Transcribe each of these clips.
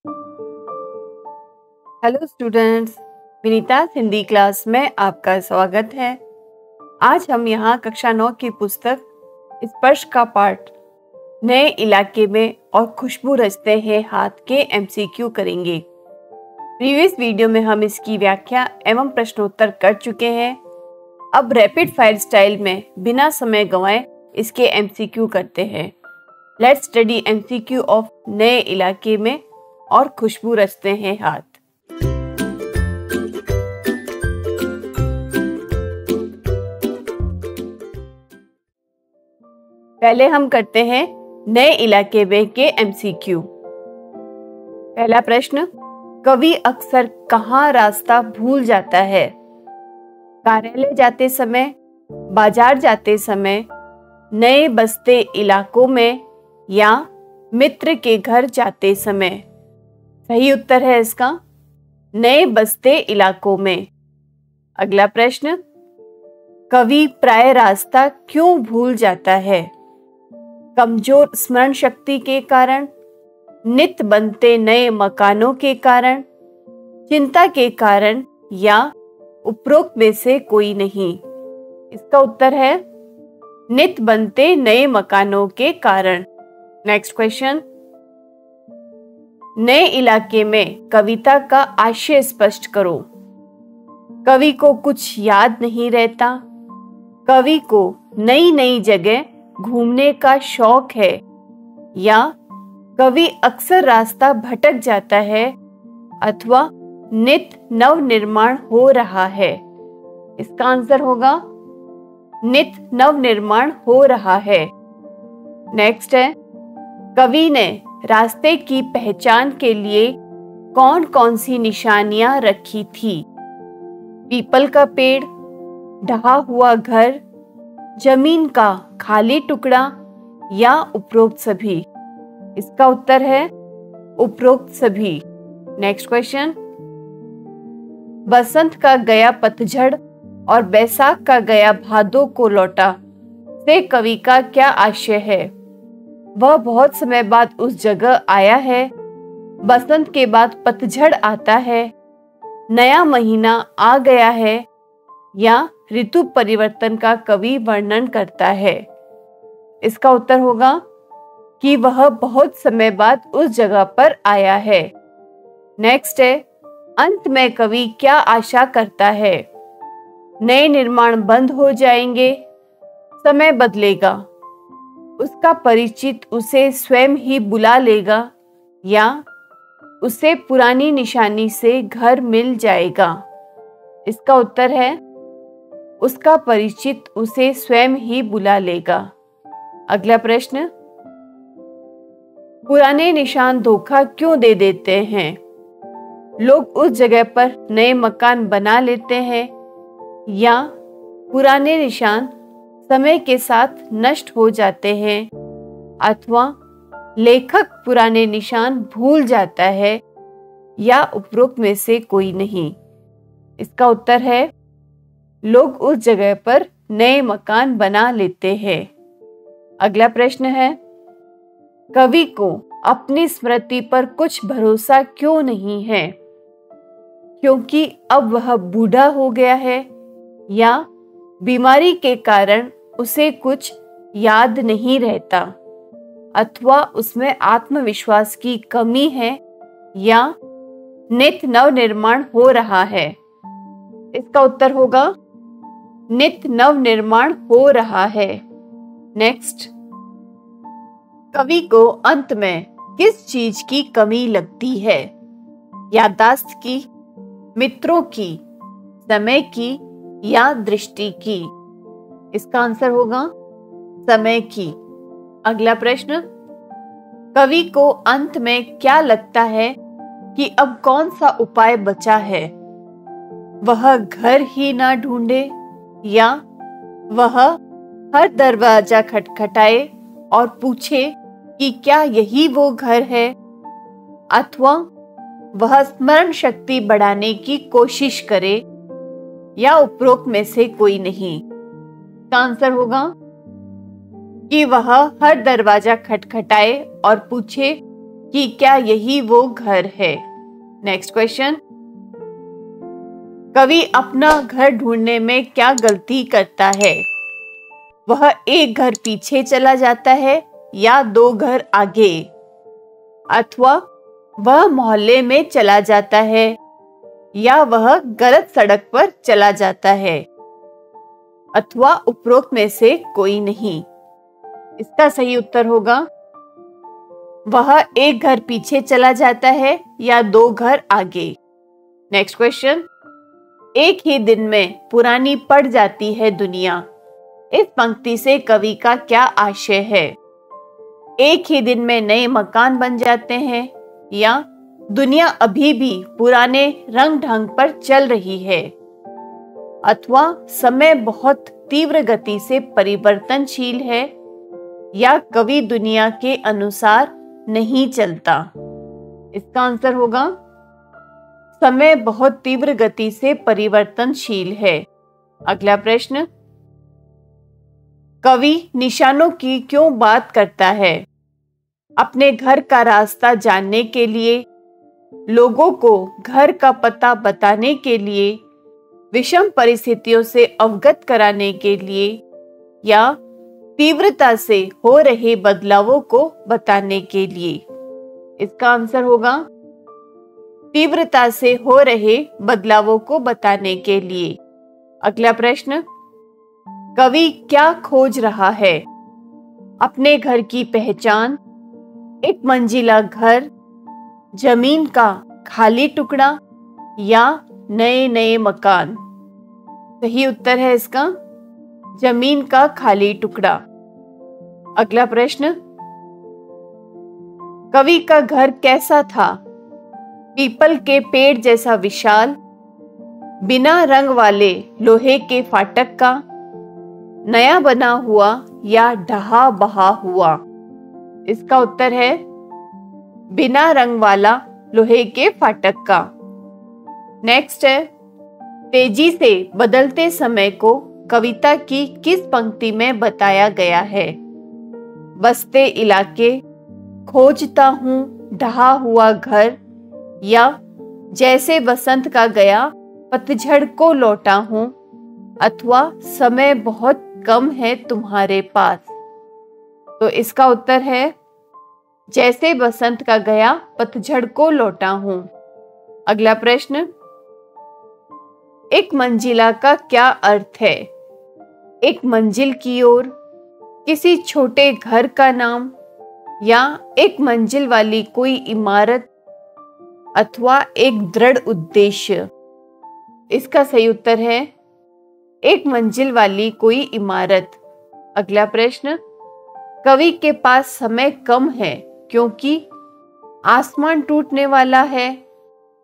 Hello students, Vinita Hindi class में आपका स्वागत है। आज हम यहाँ कक्षा 9 की पुस्तक स्पर्श का पाठ नए इलाके में और खुशबू रचते हैं हाथ के MCQ करेंगे। प्रीवियस वीडियो में हम इसकी व्याख्या एवं प्रश्नोत्तर कर चुके हैं। अब रैपिड फायर स्टाइल में बिना समय गंवाए इसके MCQ करते हैं। लेट्स स्टडी MCQ ऑफ नए इलाके में और खुशबू रचते हैं हाथ। पहले हम करते हैं नए इलाके में के MCQ। पहला प्रश्न, कवि अक्सर कहाँ रास्ता भूल जाता है? कार्यालय जाते समय, बाजार जाते समय, नए बसते इलाकों में या मित्र के घर जाते समय? सही उत्तर है इसका नए बसते इलाकों में। अगला प्रश्न, कवि प्राय रास्ता क्यों भूल जाता है? कमजोर स्मरण शक्ति के कारण, नित बनते नए मकानों के कारण, चिंता के कारण या उपरोक्त में से कोई नहीं? इसका उत्तर है नित बनते नए मकानों के कारण। नेक्स्ट क्वेश्चन, नए इलाके में कविता का आशय स्पष्ट करो। कवि को कुछ याद नहीं रहता। कवि को नई नई जगह घूमने का शौक है या कवि अक्सर रास्ता भटक जाता है अथवा नित नव निर्माण हो रहा है? इसका आंसर होगा नित नव निर्माण हो रहा है। नेक्स्ट है, कवि ने रास्ते की पहचान के लिए कौन कौन सी निशानियां रखी थी? पीपल का पेड़, ढहा हुआ घर, जमीन का खाली टुकड़ा या उपरोक्त सभी? इसका उत्तर है उपरोक्त सभी। नेक्स्ट क्वेश्चन, बसंत का गया पतझड़ और बैसाख का गया भादों को लौटा से कवि का क्या आशय है? वह बहुत समय बाद उस जगह आया है। बसंत के बाद पतझड़ आता है। नया महीना आ गया है या ऋतु परिवर्तन का कवि वर्णन करता है? इसका उत्तर होगा कि वह बहुत समय बाद उस जगह पर आया है। नेक्स्ट है, अंत में कवि क्या आशा करता है? नए निर्माण बंद हो जाएंगे, समय बदलेगा, उसका परिचित उसे स्वयं ही बुला लेगा या उसे पुरानी निशानी से घर मिल जाएगा? इसका उत्तर है उसका परिचित उसे स्वयं ही बुला लेगा। अगला प्रश्न, पुराने निशान धोखा क्यों दे देते हैं? लोग उस जगह पर नए मकान बना लेते हैं या पुराने निशान समय के साथ नष्ट हो जाते हैं अथवा लेखक पुराने निशान भूल जाता है या उपरोक्त में से कोई नहीं? इसका उत्तर है लोग उस जगह पर नए मकान बना लेते हैं। अगला प्रश्न है, कवि को अपनी स्मृति पर कुछ भरोसा क्यों नहीं है? क्योंकि अब वह बूढ़ा हो गया है या बीमारी के कारण उसे कुछ याद नहीं रहता अथवा उसमें आत्मविश्वास की कमी है या नित नव निर्माण हो रहा है? इसका उत्तर होगा नित नव निर्माण हो रहा है। नेक्स्ट, कवि को अंत में किस चीज की कमी लगती है? याददाश्त की, मित्रों की, समय की या दृष्टि की? इसका आंसर होगा समय की। अगला प्रश्न, कवि को अंत में क्या लगता है कि अब कौन सा उपाय बचा है? वह घर ही ना ढूंढे या वह हर दरवाजा खटखटाए और पूछे कि क्या यही वो घर है अथवा वह स्मरण शक्ति बढ़ाने की कोशिश करे या उपरोक्त में से कोई नहीं? इसका आंसर होगा कि वह हर दरवाजा खटखटाए और पूछे कि क्या यही वो घर है। नेक्स्ट क्वेश्चन, कवि अपना घर ढूंढने में क्या गलती करता है? वह एक घर पीछे चला जाता है या दो घर आगे, अथवा वह मोहल्ले में चला जाता है या वह गलत सड़क पर चला जाता है, अथवा उपरोक्त में से कोई नहीं। इसका सही उत्तर होगा वह एक घर पीछे चला जाता है या दो घर आगे। नेक्स्ट क्वेश्चन, एक ही दिन में पुरानी पड़ जाती है दुनिया। इस पंक्ति से कवि का क्या आशय है? एक ही दिन में नए मकान बन जाते हैं या दुनिया अभी भी पुराने रंग ढंग पर चल रही है, अथवा समय बहुत तीव्र गति से परिवर्तनशील है या कवि दुनिया के अनुसार नहीं चलता। इसका आंसर होगा समय बहुत तीव्र गति से परिवर्तनशील है। अगला प्रश्न, कवि निशानों की क्यों बात करता है? अपने घर का रास्ता जानने के लिए, लोगों को घर का पता बताने के लिए, विषम परिस्थितियों से अवगत कराने के लिए या तीव्रता से हो रहे बदलावों को बताने के लिए। इसका आंसर होगा तीव्रता से हो रहे बदलावों को बताने के लिए। अगला प्रश्न, कवि क्या खोज रहा है? अपने घर की पहचान, एक मंजिला घर, जमीन का खाली टुकड़ा या नए नए मकान। सही उत्तर है इसका जमीन का खाली टुकड़ा। अगला प्रश्न, कवि का घर कैसा था? पीपल के पेड़ जैसा विशाल, बिना रंग वाले लोहे के फाटक का, नया बना हुआ या ढहा बहा हुआ? इसका उत्तर है बिना रंग वाला लोहे के फाटक का। नेक्स्ट है, तेजी से बदलते समय को कविता की किस पंक्ति में बताया गया है? बसते इलाके, खोजता हूँ ढहा हुआ घर या जैसे बसंत का गया पतझड़ को लौटा हूँ, अथवा समय बहुत कम है तुम्हारे पास? तो इसका उत्तर है जैसे बसंत का गया पतझड़ को लौटा हूँ। अगला प्रश्न, एक मंजिला का क्या अर्थ है? एक मंजिल की ओर, किसी छोटे घर का नाम या एक मंजिल वाली कोई इमारत, अथवा एक दृढ़ उद्देश्य? इसका सही उत्तर है एक मंजिल वाली कोई इमारत। अगला प्रश्न, कवि के पास समय कम है क्योंकि आसमान टूटने वाला है,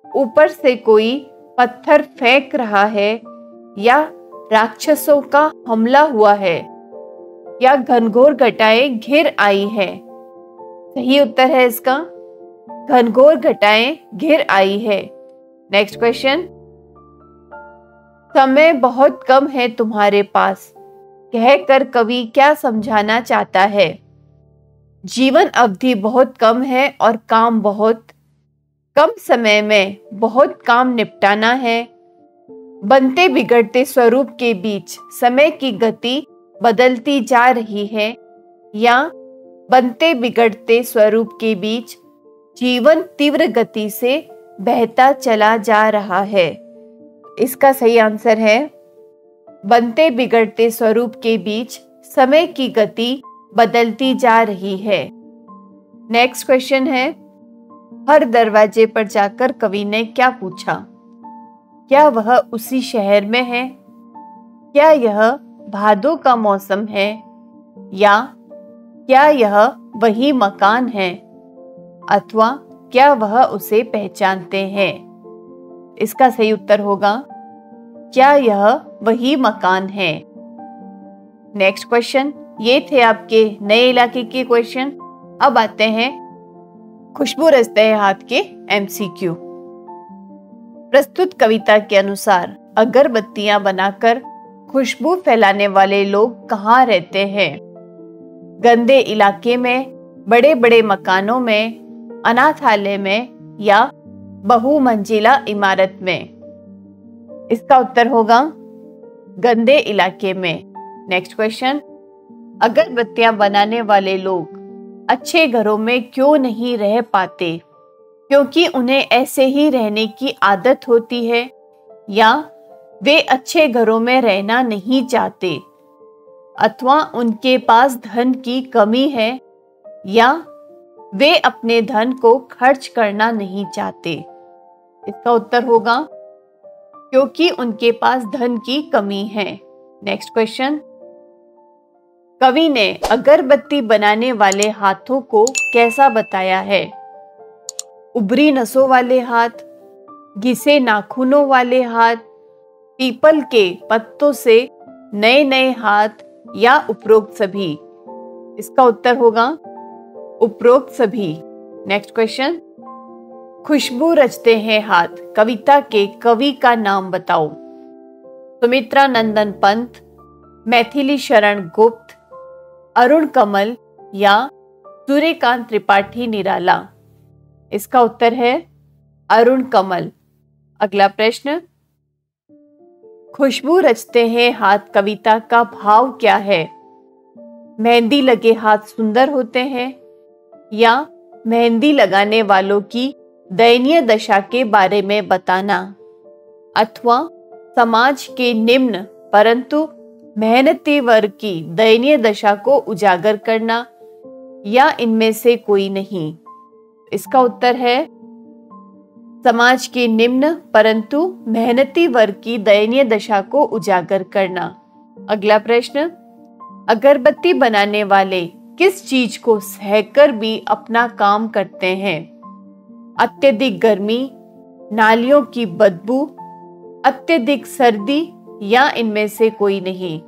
ऊपर से कोई पत्थर फेंक रहा है या राक्षसों का हमला हुआ है या घनघोर घटाएं घिर आई है? सही उत्तर है इसका घनघोर घटाएं घिर आई है। नेक्स्ट क्वेश्चन, समय बहुत कम है तुम्हारे पास कहकर कवि क्या समझाना चाहता है? जीवन अवधि बहुत कम है और काम बहुत कम समय में बहुत काम निपटाना है। बनते बिगड़ते स्वरूप के बीच समय की गति बदलती जा रही है या बनते बिगड़ते स्वरूप के बीच जीवन तीव्र गति से बहता चला जा रहा है? इसका सही आंसर है बनते बिगड़ते स्वरूप के बीच समय की गति बदलती जा रही है। नेक्स्ट क्वेश्चन है, हर दरवाजे पर जाकर कवि ने क्या पूछा? क्या वह उसी शहर में है? क्या यह भादों का मौसम है? या क्या यह वही मकान है? अथवा क्या वह उसे पहचानते हैं? इसका सही उत्तर होगा क्या यह वही मकान है। नेक्स्ट क्वेश्चन, ये थे आपके नए इलाके के क्वेश्चन। अब आते हैं खुशबू रचते हैं हाथ के MCQ। प्रस्तुत कविता के अनुसार अगरबत्तियां बनाकर खुशबू फैलाने वाले लोग कहाँ रहते हैं? गंदे इलाके में, बड़े बड़े मकानों में, अनाथालय में या बहुमंजिला इमारत में? इसका उत्तर होगा गंदे इलाके में। नेक्स्ट क्वेश्चन, अगरबत्तियां बनाने वाले लोग अच्छे घरों में क्यों नहीं रह पाते? क्योंकि उन्हें ऐसे ही रहने की आदत होती है, या वे अच्छे घरों में रहना नहीं चाहते, अथवा उनके पास धन की कमी है, या वे अपने धन को खर्च करना नहीं चाहते? इसका उत्तर होगा क्योंकि उनके पास धन की कमी है। नेक्स्ट क्वेश्चन, कवि ने अगरबत्ती बनाने वाले हाथों को कैसा बताया है? उभरी नसों वाले हाथ, घिसे नाखूनों वाले हाथ, पीपल के पत्तों से नए नए हाथ, या उपरोक्त सभी? इसका उत्तर होगा उपरोक्त सभी। नेक्स्ट क्वेश्चन, खुशबू रचते हैं हाथ कविता के कवि का नाम बताओ। सुमित्रा नंदन पंत, मैथिली शरण गुप्त, अरुण कमल, या सूर्यकांत त्रिपाठी निराला? इसका उत्तर है अरुण कमल। अगला प्रश्न, खुशबू रचते हैं हाथ कविता का भाव क्या है? मेहंदी लगे हाथ सुंदर होते हैं, या मेहंदी लगाने वालों की दयनीय दशा के बारे में बताना, अथवा समाज के निम्न परंतु मेहनती वर्ग की दयनीय दशा को उजागर करना, या इनमें से कोई नहीं? इसका उत्तर है समाज के निम्न परंतु मेहनती वर्ग की दयनीय दशा को उजागर करना। अगला प्रश्न, अगरबत्ती बनाने वाले किस चीज को सहकर भी अपना काम करते हैं? अत्यधिक गर्मी, नालियों की बदबू, अत्यधिक सर्दी, या इनमें से कोई नहीं?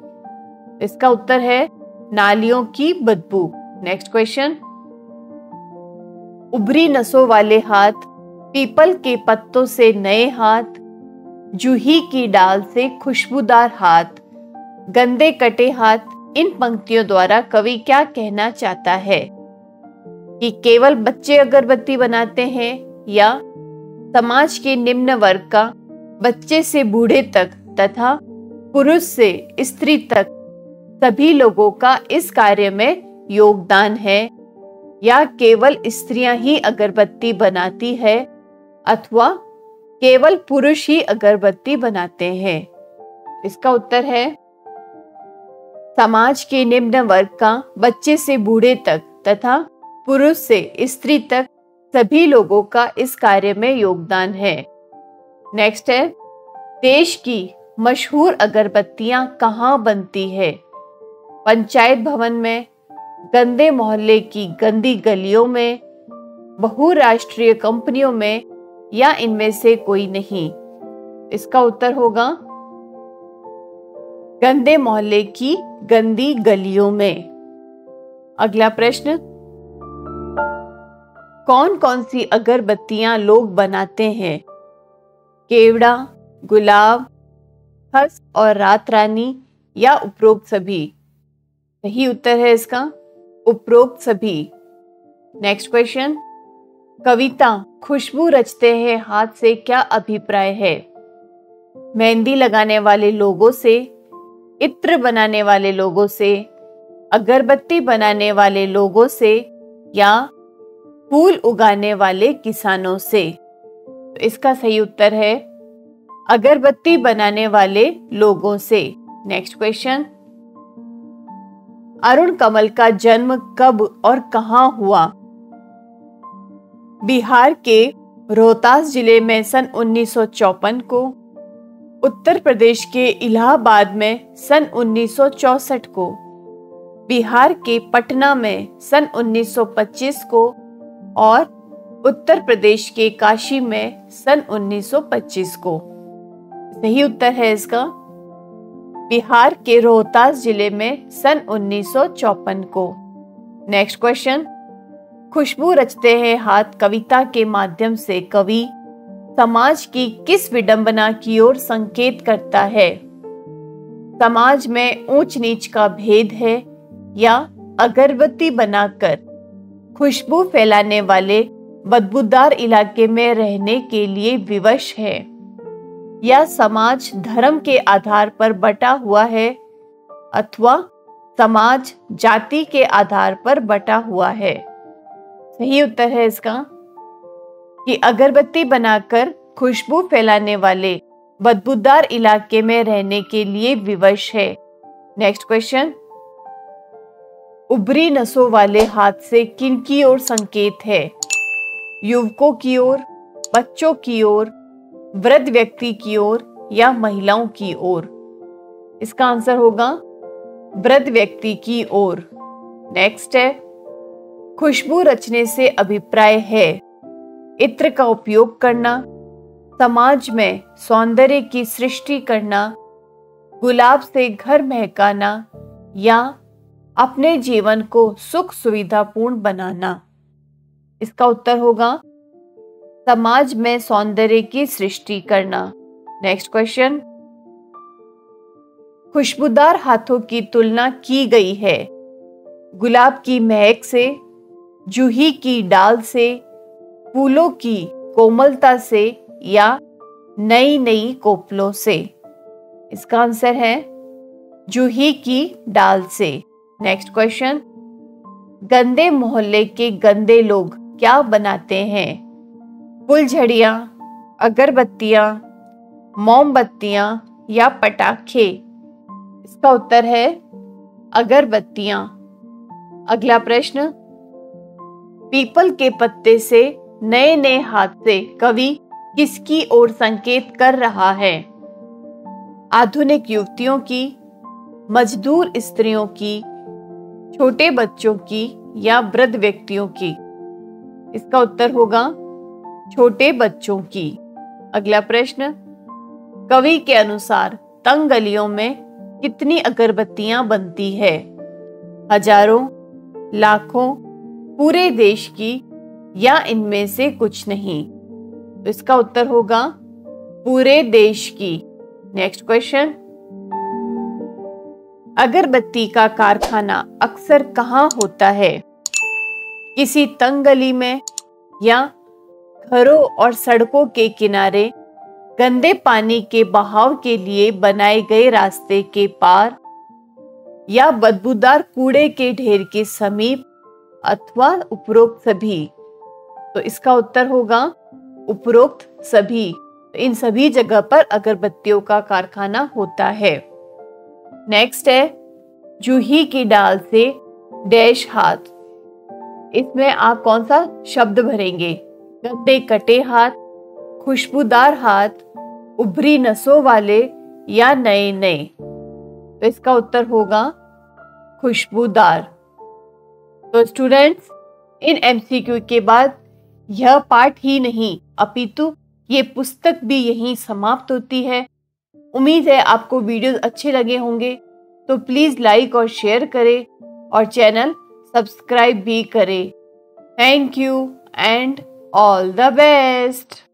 इसका उत्तर है नालियों की बदबू। नेक्स्ट क्वेश्चन, उभरी नसों वाले हाथ, पीपल के पत्तों से नए हाथ, जूही की डाल से खुशबूदार हाथ, गंदे कटे हाथ, इन पंक्तियों द्वारा कवि क्या कहना चाहता है? कि केवल बच्चे अगरबत्ती बनाते हैं, या समाज के निम्न वर्ग का बच्चे से बूढ़े तक तथा पुरुष से स्त्री तक सभी लोगों का इस कार्य में योगदान है, या केवल स्त्रियां ही अगरबत्ती बनाती है, अथवा केवल पुरुष ही अगरबत्ती बनाते हैं? इसका उत्तर है समाज के निम्न वर्ग का बच्चे से बूढ़े तक तथा पुरुष से स्त्री तक सभी लोगों का इस कार्य में योगदान है। नेक्स्ट है, देश की मशहूर अगरबत्तियां कहाँ बनती है? पंचायत भवन में, गंदे मोहल्ले की गंदी गलियों में, बहुराष्ट्रीय कंपनियों में, या इनमें से कोई नहीं? इसका उत्तर होगा गंदे मोहल्ले की गंदी गलियों में। अगला प्रश्न, कौन कौन सी अगरबत्तियां लोग बनाते हैं? केवड़ा, गुलाब, हंस और रात रानी, या उपरोक्त सभी? सही उत्तर है इसका उपरोक्त सभी। नेक्स्ट क्वेश्चन, कविता खुशबू रचते हैं हाथ से क्या अभिप्राय है? मेहंदी लगाने वाले लोगों से, इत्र बनाने वाले लोगों से, अगरबत्ती बनाने वाले लोगों से, या फूल उगाने वाले किसानों से? तो इसका सही उत्तर है अगरबत्ती बनाने वाले लोगों से। नेक्स्ट क्वेश्चन, अरुण कमल का जन्म कब और कहां हुआ? बिहार के रोहतास जिले में सन 1954 को, उत्तर प्रदेश के इलाहाबाद में सन 1964 को, बिहार के पटना में सन 1925 को, और उत्तर प्रदेश के काशी में सन 1925 को। सही उत्तर है इसका बिहार के रोहतास जिले में सन 1954 को। नेक्स्ट क्वेश्चन, खुशबू रचते हैं हाथ कविता के माध्यम से कवि समाज की किस विडंबना की ओर संकेत करता है? समाज में ऊंच नीच का भेद है, या अगरबत्ती बनाकर खुशबू फैलाने वाले बदबूदार इलाके में रहने के लिए विवश है, या समाज धर्म के आधार पर बटा हुआ है अथवा समाज जाति के आधार पर बटा हुआ है। सही उत्तर है इसका कि अगरबत्ती बनाकर खुशबू फैलाने वाले बदबूदार इलाके में रहने के लिए विवश है। नेक्स्ट क्वेश्चन, उभरी नसों वाले हाथ से किनकी ओर संकेत है? युवकों की ओर, बच्चों की ओर, वृद्ध व्यक्ति की ओर या महिलाओं की ओर? इसका आंसर होगा वृद्ध व्यक्ति की ओर। नेक्स्ट है, खुशबू रचने से अभिप्राय है इत्र का उपयोग करना, समाज में सौंदर्य की सृष्टि करना, गुलाब से घर महकाना या अपने जीवन को सुख सुविधापूर्ण बनाना? इसका उत्तर होगा समाज में सौंदर्य की सृष्टि करना। नेक्स्ट क्वेश्चन, खुशबूदार हाथों की तुलना की गई है गुलाब की महक से, जूही की डाल से, फूलों की कोमलता से या नई नई कोपलों से? इसका आंसर है जूही की डाल से। नेक्स्ट क्वेश्चन, गंदे मोहल्ले के गंदे लोग क्या बनाते हैं? फुलझड़ियाँ, अगरबत्तियाँ, मोमबत्तियाँ या पटाखे? इसका उत्तर है अगरबत्तियाँ। अगला प्रश्न, पीपल के पत्ते से नए नए हाथ से कवि किसकी ओर संकेत कर रहा है? आधुनिक युवतियों की, मजदूर स्त्रियों की, छोटे बच्चों की या वृद्ध व्यक्तियों की? इसका उत्तर होगा छोटे बच्चों की। अगला प्रश्न, कवि के अनुसार तंग गलियों में कितनी अगरबत्तियां बनती है? हजारों, लाखों, पूरे देश की या इनमें से कुछ नहीं? तो इसका उत्तर होगा पूरे देश की। नेक्स्ट क्वेश्चन, अगरबत्ती का कारखाना अक्सर कहाँ होता है? किसी तंग गली में या घरों और सड़कों के किनारे, गंदे पानी के बहाव के लिए बनाए गए रास्ते के पार या बदबूदार कूड़े के ढेर के समीप अथवा उपरोक्त सभी? तो इसका उत्तर होगा उपरोक्त सभी। तो इन सभी जगह पर अगरबत्तियों का कारखाना होता है। नेक्स्ट है, जूही की डाल से डैश हाथ। इसमें आप कौन सा शब्द भरेंगे? गंदे कटे हाथ, खुशबूदार हाथ, उभरी नसों वाले या नए नए? तो इसका उत्तर होगा खुशबूदार। तो स्टूडेंट्स, इन एमसीक्यू के बाद यह पाठ ही नहीं अपितु ये पुस्तक भी यहीं समाप्त होती है। उम्मीद है आपको वीडियोस अच्छे लगे होंगे, तो प्लीज लाइक और शेयर करें और चैनल सब्सक्राइब भी करें। Thank you and all the best.